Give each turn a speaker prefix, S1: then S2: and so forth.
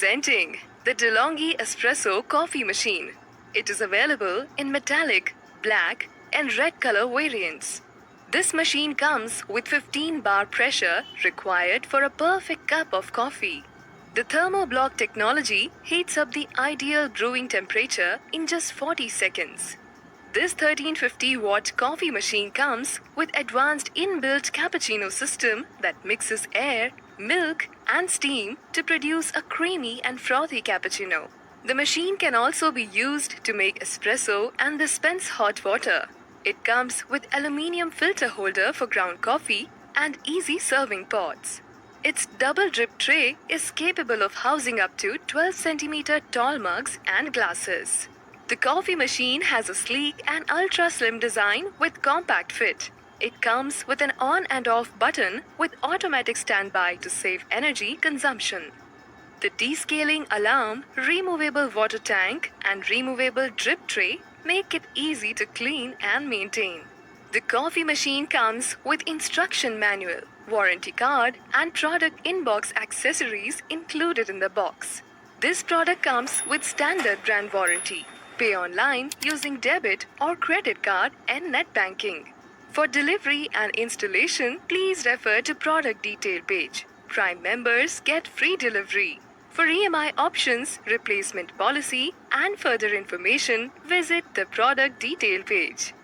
S1: Presenting the DeLonghi Espresso coffee machine. It is available in metallic, black and red color variants. This machine comes with 15 bar pressure required for a perfect cup of coffee. The thermoblock technology heats up the ideal brewing temperature in just 40 seconds. This 1350 watt coffee machine comes with advanced inbuilt cappuccino system that mixes air, milk and steam to produce a creamy and frothy cappuccino. The machine can also be used to make espresso and dispense hot water. It comes with aluminium filter holder for ground coffee and easy serving pots. Its double drip tray is capable of housing up to 12 cm tall mugs and glasses. The coffee machine has a sleek and ultra slim design with compact fit. It comes with an on and off button with automatic standby to save energy consumption. The descaling alarm, removable water tank and removable drip tray make it easy to clean and maintain. The coffee machine comes with instruction manual, warranty card and product inbox accessories included in the box. This product comes with standard brand warranty. Pay online using debit or credit card and net banking. For delivery and installation, please refer to product detail page. Prime members get free delivery. For EMI options, replacement policy and further information, visit the product detail page.